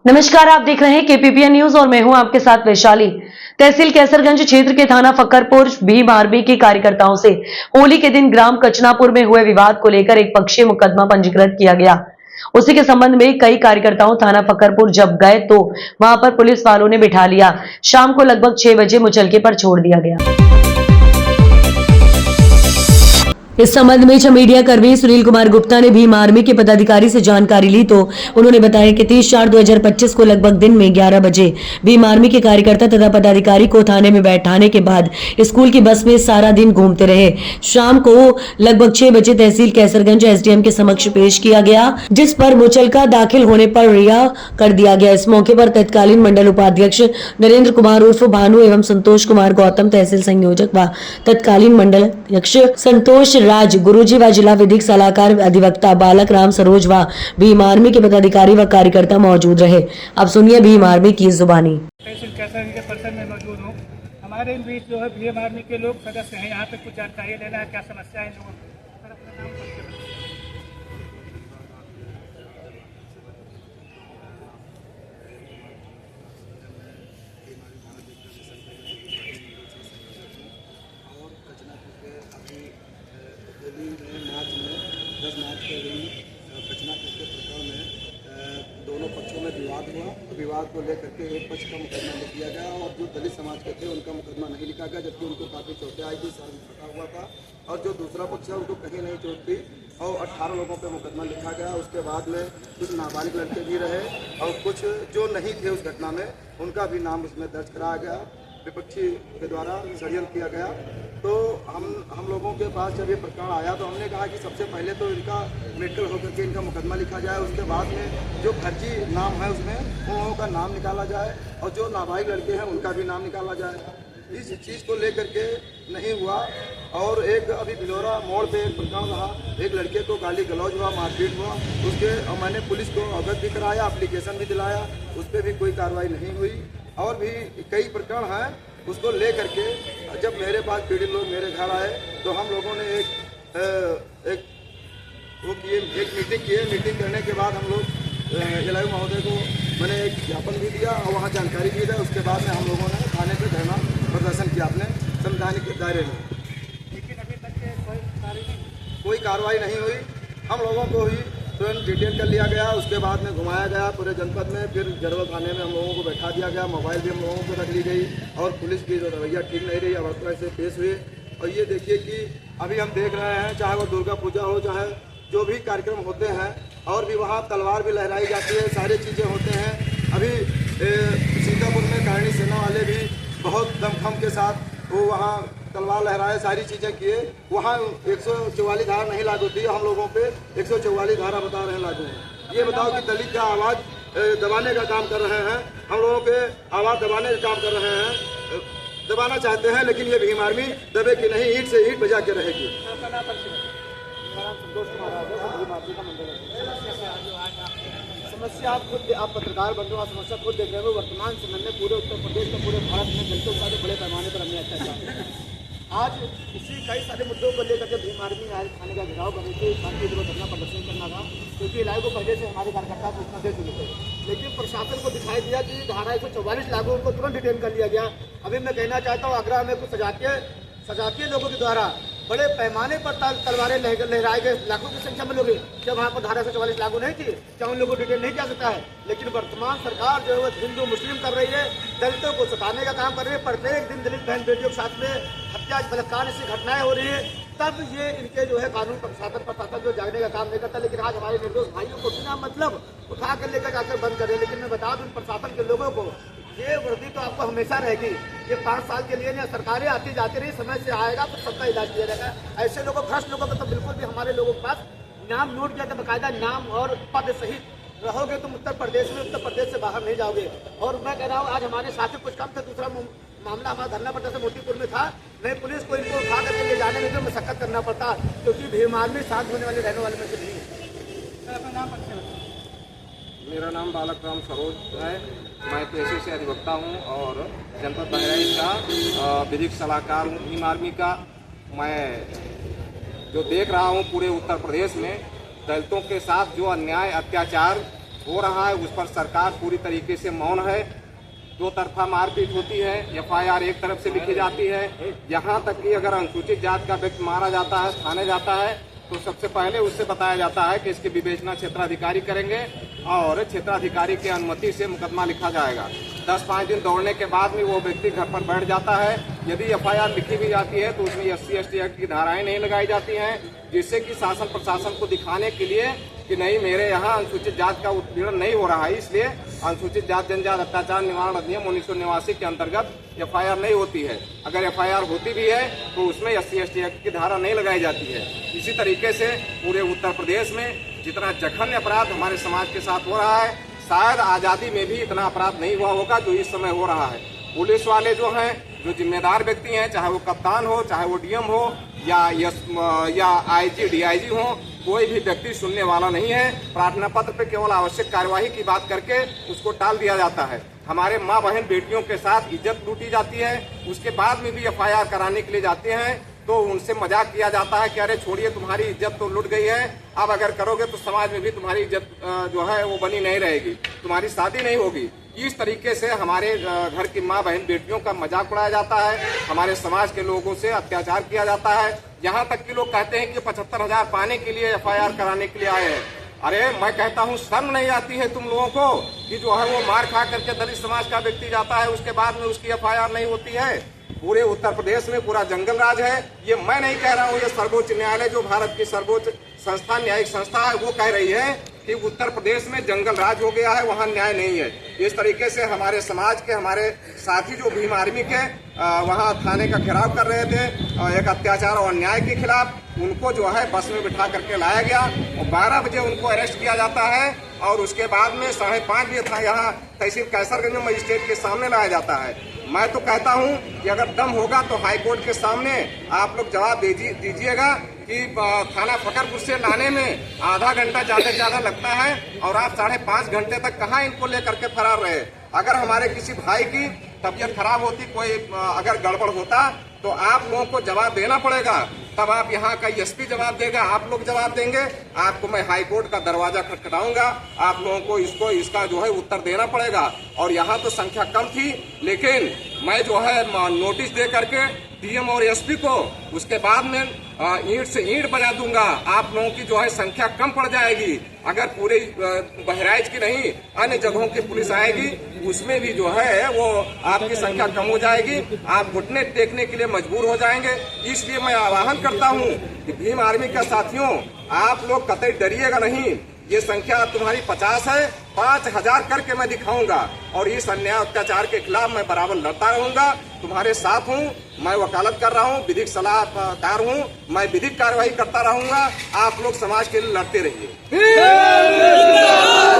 नमस्कार, आप देख रहे हैं केपीपीएन न्यूज और मैं हूं आपके साथ वैशाली। तहसील कैसरगंज क्षेत्र के थाना फक्करपुर भीम आर्मी के कार्यकर्ताओं से होली के दिन ग्राम कचनापुर में हुए विवाद को लेकर एक पक्षीय मुकदमा पंजीकृत किया गया। उसी के संबंध में कई कार्यकर्ताओं थाना फक्करपुर जब गए तो वहां पर पुलिस वालों ने बिठा लिया। शाम को लगभग 6 बजे मुचलके पर छोड़ दिया गया। इस संबंध में मीडिया कर्मी सुनील कुमार गुप्ता ने भीम आर्मी के पदाधिकारी से जानकारी ली तो उन्होंने बताया कि 30/4/2025 को लगभग दिन में 11 बजे भीम आर्मी के कार्यकर्ता तथा पदाधिकारी को थाने में बैठाने के बाद स्कूल की बस में सारा दिन घूमते रहे। शाम को लगभग 6 बजे तहसील कैसरगंज एसडीएम के समक्ष पेश किया गया, जिस पर मुचलका दाखिल होने पर रिहा कर दिया गया। इस मौके पर तत्कालीन मंडल उपाध्यक्ष नरेंद्र कुमार उर्फ भानु एवं संतोष कुमार गौतम, तहसील संयोजक व तत्कालीन मंडल अध्यक्ष संतोष राज गुरुजी व जिला विधिक सलाहकार अधिवक्ता बालक राम सरोज व भीम आर्मी के पदाधिकारी व कार्यकर्ता मौजूद रहे। अब सुनिए भीम आर्मी की जुबानी। तहसील के परिसर में मौजूद हूँ। हमारे बीच जो है भीम आर्मी के लोग सदस्य हैं। यहाँ पे कुछ जानकारी लेना है, क्या समस्या है लोगों को। होली में मार्च में 10 मार्च के दिन कचनापुर के प्रकरण में दोनों पक्षों में विवाद हुआ। विवाद को लेकर के एक पक्ष का मुकदमा लिख दिया गया और जो दलित समाज के थे उनका मुकदमा नहीं लिखा गया, जबकि उनको काफ़ी चोटें आई थी, सर फटा हुआ था। और जो दूसरा पक्ष है उनको कहीं नहीं चोट थी और 18 लोगों पर मुकदमा लिखा गया। उसके बाद में कुछ नाबालिग लड़के भी रहे और कुछ जो नहीं थे उस घटना में उनका भी नाम उसमें दर्ज कराया गया। विपक्षी के द्वारा षड्यंत्र किया गया। तो हम लोगों के पास जब ये प्रकरण आया तो हमने कहा कि सबसे पहले तो इनका मेडिकल होकर के इनका मुकदमा लिखा जाए, उसके बाद में जो फर्जी नाम है उसमें उन लोगों का नाम निकाला जाए और जो नाबालिग लड़के हैं उनका भी नाम निकाला जाए। इस चीज़ को लेकर के नहीं हुआ। और एक अभी बिलोरा मोड़ पे एक प्रकरण रहा, एक लड़के को गाली गलौज हुआ, मारपीट हुआ, उसके और मैंने पुलिस को अवगत भी कराया, एप्लीकेशन भी दिलाया, उस पर भी कोई कार्रवाई नहीं हुई। और भी कई प्रकरण हैं, उसको ले करके जब मेरे पास पीड़ित लोग मेरे घर आए तो हम लोगों ने एक मीटिंग किए। मीटिंग करने के बाद हम लोग एलआईओ महोदय को मैंने एक ज्ञापन भी दिया और वहाँ जानकारी भी दी। उसके बाद में हम लोगों ने थाने पे धरना प्रदर्शन किया अपने संवैधानिक के दायरे में। लेकिन अभी तक कोई कार्रवाई नहीं हुई। हम लोगों को ही तुरंत डिटेन कर लिया गया, उसके बाद में घुमाया गया पूरे जनपद में। फिर जरवल थाने में हम लोगों को बैठा दिया गया, मोबाइल भी हम लोगों को रख ली गई और पुलिस की जो रवैया ठीक नहीं रही, अवस्था से पेश हुए। और ये देखिए कि अभी हम देख रहे हैं, चाहे वो दुर्गा पूजा हो, चाहे जो भी कार्यक्रम होते हैं और भी वहाँ तलवार भी लहराई जाती है, सारी चीज़ें होते हैं। अभी सीतापुर में कारणी सेना वाले भी बहुत दमखम के साथ वो वहाँ तलवार लहराए, सारी चीज़ें किए। वहाँ 144 धारा नहीं लागू थी, हम लोगों पे 144 धारा बता रहे हैं लागू है। ये बताओ कि दलित का आवाज़ दबाने का काम कर रहे हैं, हम लोगों के आवाज़ दबाने का काम कर रहे हैं, दबाना चाहते हैं। लेकिन ये भीम आर्मी दबे कि नहीं, ईंट से ईंट बजा के रहेगी। समस्या आप पत्रकार बंधु, आप समस्या खुद देख रहे हो। वर्तमान समय में पूरे उत्तर प्रदेश में, पूरे भारत में दलितों के साथ बड़े पैमाने पर हमने अत्याचार आज इसी कई सारे मुद्दों को लेकर के भीम आर्मी आज थाने का घेराव करने के शांति दिवस धरना प्रदर्शन करना था, क्योंकि इलाके को पहले से हमारे कार्यकर्ता सूचना दे चुके थे। लेकिन प्रशासन को दिखाई दिया कि धारा 144 लागू, उनको तुरंत डिटेन कर लिया गया। अभी मैं कहना चाहता हूँ, आगरा में कुछ सजातीय लोगों के द्वारा बड़े पैमाने पर तलवारें लहराए गए, लाखों की संख्या में लोग, जब वहाँ पर धारा 144 लागू नहीं थी, क्या उन लोगों को डिटेन नहीं किया सकता है? लेकिन वर्तमान सरकार जो है हिंदू मुस्लिम कर रही है, दलितों को सताने का काम कर रही है। प्रत्येक दिन दलित बहन बेटियों के साथ में हत्या, बलात्कार ऐसी घटनाएं हो रही है। तब ये इनके जो है कानून प्रशासन जो जागने का काम नहीं करता। लेकिन आज हमारे निर्दोष भाइयों को बिना मतलब उठा कर लेकर जाकर बंद कर रहे। लेकिन मैं बता दूं प्रशासन के लोगों को, ये वर्दी तो आपको हमेशा रहेगी। ये 5 साल के लिए नहीं, सरकारें आती जाती रही, समय से आएगा तो सबका इलाज किया जाएगा। ऐसे लोगों, भ्रष्ट लोगों का तो बिल्कुल भी हमारे लोगों के पास नाम नोट किया था, बाकायदा नाम और पद सहित रहोगे तुम उत्तर प्रदेश में, उत्तर प्रदेश से बाहर नहीं जाओगे। और मैं कह रहा हूँ, आज हमारे साथी कुछ कम थे, दूसरा मामला हमारा धरना प्रदर्शन मोतीपुर में था, नहीं पुलिस को इनको उठा करके ले जाने में भी मशक्कत करना पड़ता, क्योंकि भीम आर्मी साथ होने वाले रहने वाले में से नहीं है। मेरा नाम बालक राम सरोज है। मैं पेशे से अधिवक्ता हूँ और जनपद बहराइच का विधिक सलाहकार हूँ भीम आर्मी का। मैं जो देख रहा हूँ पूरे उत्तर प्रदेश में दलितों के साथ जो अन्याय अत्याचार हो रहा है उस पर सरकार पूरी तरीके से मौन है। दो तरफा मारपीट होती है, FIR एक तरफ से लिखी जाती है। यहाँ तक कि अगर अनुसूचित जाति का व्यक्ति मारा जाता है, थाने जाता है, तो सबसे पहले उससे बताया जाता है कि इसकी विवेचना क्षेत्राधिकारी करेंगे और क्षेत्राधिकारी की अनुमति से मुकदमा लिखा जाएगा। 10-5 दिन दौड़ने के बाद में वो व्यक्ति घर पर बैठ जाता है। यदि FIR लिखी भी जाती है तो उसमें SC/ST एक्ट की धाराएं नहीं लगाई जाती हैं, जिससे कि शासन प्रशासन को दिखाने के लिए कि नहीं मेरे यहाँ अनुसूचित जाति का उत्पीड़न नहीं हो रहा है, इसलिए अनुसूचित जाति जनजाति अत्याचार निवारण अधिनियम 1989 के अंतर्गत FIR नहीं होती है। अगर FIR होती भी है तो उसमें SC/ST एक्ट की धारा नहीं लगाई जाती है। इसी तरीके से पूरे उत्तर प्रदेश में जितना जघन्य अपराध हमारे समाज के साथ हो रहा है, शायद आज़ादी में भी इतना अपराध नहीं हुआ होगा जो इस समय हो रहा है। पुलिस वाले जो हैं, जो जिम्मेदार व्यक्ति हैं, चाहे वो कप्तान हो, चाहे वो DM हो या IG DIG हो, कोई भी व्यक्ति सुनने वाला नहीं है। प्रार्थना पत्र पे केवल आवश्यक कार्यवाही की बात करके उसको टाल दिया जाता है। हमारे माँ बहन बेटियों के साथ इज्जत लूटी जाती है, उसके बाद में भी FIR कराने के लिए जाते हैं तो उनसे मजाक किया जाता है कि अरे छोड़िए, तुम्हारी इज्जत तो लुट गई है, अब अगर करोगे तो समाज में भी तुम्हारी इज्जत जो है वो बनी नहीं रहेगी, तुम्हारी शादी नहीं होगी। इस तरीके से हमारे घर की माँ बहन बेटियों का मजाक उड़ाया जाता है, हमारे समाज के लोगों से अत्याचार किया जाता है। यहाँ तक कि लोग कहते हैं कि 75,000 पाने के लिए FIR कराने के लिए आए हैं। अरे मैं कहता हूँ शर्म नहीं आती है तुम लोगों को कि जो है वो मार खा करके दलित समाज का व्यक्ति जाता है, उसके बाद में उसकी FIR नहीं होती है। पूरे उत्तर प्रदेश में पूरा जंगल राज है। ये मैं नहीं कह रहा हूँ, ये सर्वोच्च न्यायालय जो भारत की सर्वोच्च संस्था न्यायिक संस्था है वो कह रही है कि उत्तर प्रदेश में जंगल राज हो गया है, वहाँ न्याय नहीं है। इस तरीके से हमारे समाज के हमारे साथी जो भीम आर्मी के वहाँ थाने का घेराव कर रहे थे एक अत्याचार और अन्याय के खिलाफ, उनको जो है बस में बिठा करके लाया गया और 12 बजे उनको अरेस्ट किया जाता है और उसके बाद में 5:30 बजे था यहाँ तहसील कैसरगंज में मजिस्ट्रेट के सामने लाया जाता है। मैं तो कहता हूँ कि अगर दम होगा तो हाई कोर्ट के सामने आप लोग जवाब दीजिएगा कि थाना फकरपुर से लाने में आधा घंटा ज़्यादा से ज़्यादा लगता है और आप 5.5 घंटे तक कहाँ इनको लेकर के फरार रहे। अगर हमारे किसी भाई की तबीयत खराब होती, कोई अगर गड़बड़ होता तो आप लोगों को जवाब देना पड़ेगा। तब आप यहाँ का SP जवाब देगा, आप लोग जवाब देंगे, आपको मैं हाई कोर्ट का दरवाजा खटखटाऊंगा, आप लोगों को इसका जो है उत्तर देना पड़ेगा। और यहाँ तो संख्या कम थी, लेकिन मैं जो है नोटिस दे करके DM और SP को उसके बाद में ईंट से ईंट बजा दूंगा। आप लोगों की जो है संख्या कम पड़ जाएगी। अगर पूरे बहराइच की नहीं अन्य जगहों की पुलिस आएगी, उसमें भी जो है वो आपकी संख्या कम हो जाएगी, आप घुटने टेकने के लिए मजबूर हो जाएंगे। इसलिए मैं आह्वान करता हूँ कि भीम आर्मी के साथियों, आप लोग कतई डरिएगा नहीं। ये संख्या तुम्हारी 50 है, 5,000 करके मैं दिखाऊंगा और इस अन्याय अत्याचार के खिलाफ मैं बराबर लड़ता रहूंगा, तुम्हारे साथ हूँ। मैं वकालत कर रहा हूँ, विधिक सलाहकार हूँ, मैं विधिक कार्रवाई करता रहूंगा। आप लोग समाज के लिए लड़ते रहिए।